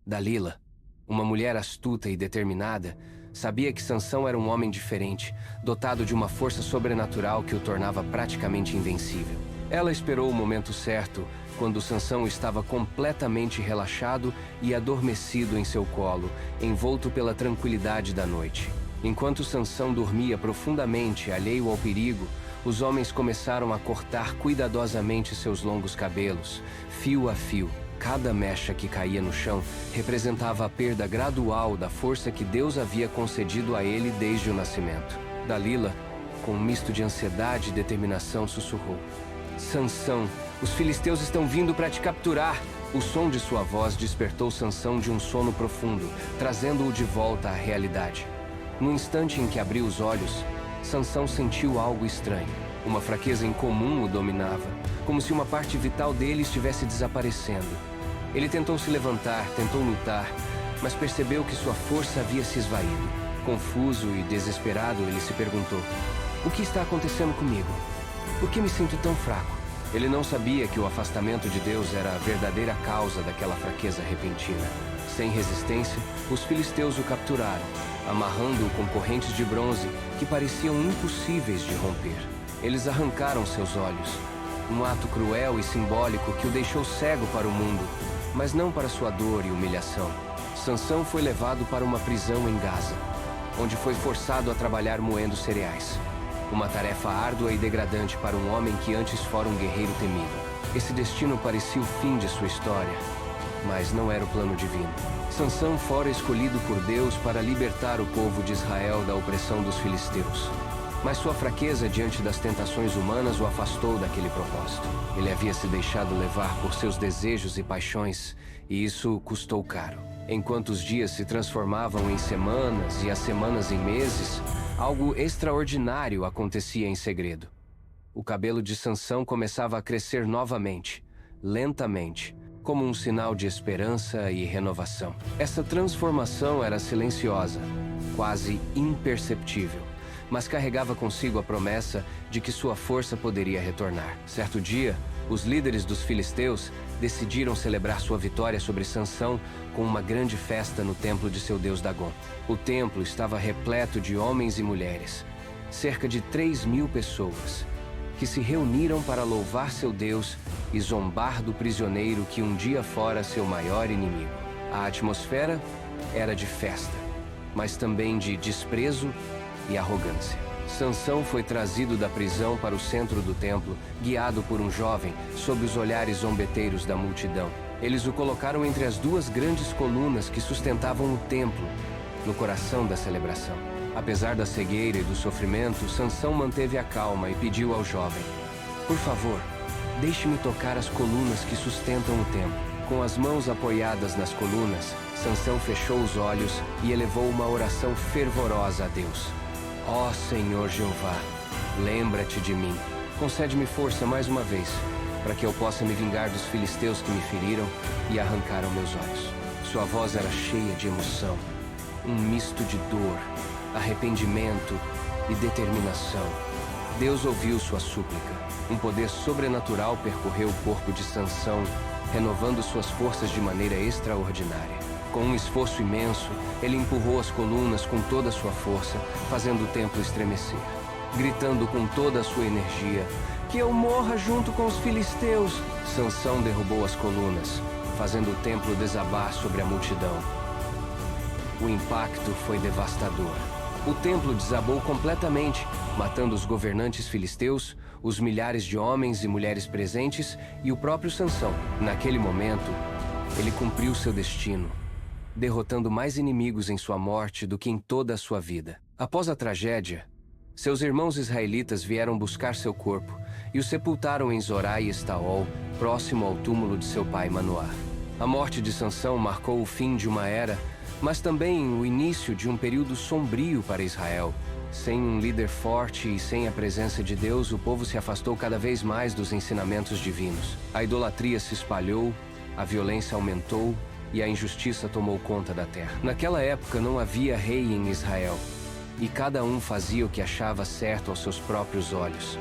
Dalila, uma mulher astuta e determinada, sabia que Sansão era um homem diferente, dotado de uma força sobrenatural que o tornava praticamente invencível. Ela esperou o momento certo, quando Sansão estava completamente relaxado e adormecido em seu colo, envolto pela tranquilidade da noite. Enquanto Sansão dormia profundamente, alheio ao perigo, os homens começaram a cortar cuidadosamente seus longos cabelos, fio a fio. Cada mecha que caía no chão representava a perda gradual da força que Deus havia concedido a ele desde o nascimento. Dalila, com um misto de ansiedade e determinação, sussurrou: Sansão, os filisteus estão vindo para te capturar! O som de sua voz despertou Sansão de um sono profundo, trazendo-o de volta à realidade. No instante em que abriu os olhos, Sansão sentiu algo estranho. Uma fraqueza incomum o dominava, como se uma parte vital dele estivesse desaparecendo. Ele tentou se levantar, tentou lutar, mas percebeu que sua força havia se esvaído. Confuso e desesperado, ele se perguntou: o que está acontecendo comigo? Por que me sinto tão fraco? Ele não sabia que o afastamento de Deus era a verdadeira causa daquela fraqueza repentina. Sem resistência, os filisteus o capturaram, amarrando-o com correntes de bronze que pareciam impossíveis de romper. Eles arrancaram seus olhos, um ato cruel e simbólico que o deixou cego para o mundo, mas não para sua dor e humilhação. Sansão foi levado para uma prisão em Gaza, onde foi forçado a trabalhar moendo cereais. Uma tarefa árdua e degradante para um homem que antes fora um guerreiro temido. Esse destino parecia o fim de sua história, mas não era o plano divino. Sansão fora escolhido por Deus para libertar o povo de Israel da opressão dos filisteus. Mas sua fraqueza diante das tentações humanas o afastou daquele propósito. Ele havia se deixado levar por seus desejos e paixões, e isso custou caro. Enquanto os dias se transformavam em semanas e as semanas em meses, algo extraordinário acontecia em segredo. O cabelo de Sansão começava a crescer novamente, lentamente, como um sinal de esperança e renovação. Essa transformação era silenciosa, quase imperceptível, mas carregava consigo a promessa de que sua força poderia retornar. Certo dia, os líderes dos filisteus decidiram celebrar sua vitória sobre Sansão com uma grande festa no templo de seu deus Dagom. O templo estava repleto de homens e mulheres, cerca de 3.000 pessoas, que se reuniram para louvar seu Deus e zombar do prisioneiro que um dia fora seu maior inimigo. A atmosfera era de festa, mas também de desprezo e arrogância. Sansão foi trazido da prisão para o centro do templo, guiado por um jovem, sob os olhares zombeteiros da multidão. Eles o colocaram entre as duas grandes colunas que sustentavam o templo, no coração da celebração. Apesar da cegueira e do sofrimento, Sansão manteve a calma e pediu ao jovem: por favor, deixe-me tocar as colunas que sustentam o templo. Com as mãos apoiadas nas colunas, Sansão fechou os olhos e elevou uma oração fervorosa a Deus. Ó Senhor Jeová, lembra-te de mim. Concede-me força mais uma vez, para que eu possa me vingar dos filisteus que me feriram e arrancaram meus olhos. Sua voz era cheia de emoção, um misto de dor, arrependimento e determinação. Deus ouviu sua súplica. Um poder sobrenatural percorreu o corpo de Sansão, renovando suas forças de maneira extraordinária. Com um esforço imenso, ele empurrou as colunas com toda a sua força, fazendo o templo estremecer, gritando com toda a sua energia: que eu morra junto com os filisteus! Sansão derrubou as colunas, fazendo o templo desabar sobre a multidão. O impacto foi devastador. O templo desabou completamente, matando os governantes filisteus, os milhares de homens e mulheres presentes e o próprio Sansão. Naquele momento, ele cumpriu seu destino, derrotando mais inimigos em sua morte do que em toda a sua vida. Após a tragédia, seus irmãos israelitas vieram buscar seu corpo e o sepultaram em Zorá e Estaol, próximo ao túmulo de seu pai Manoá. A morte de Sansão marcou o fim de uma era, mas também o início de um período sombrio para Israel. Sem um líder forte e sem a presença de Deus, o povo se afastou cada vez mais dos ensinamentos divinos. A idolatria se espalhou, a violência aumentou e a injustiça tomou conta da terra. Naquela época não havia rei em Israel, e cada um fazia o que achava certo aos seus próprios olhos,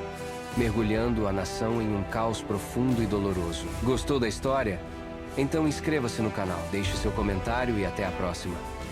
mergulhando a nação em um caos profundo e doloroso. Gostou da história? Então inscreva-se no canal, deixe seu comentário e até a próxima.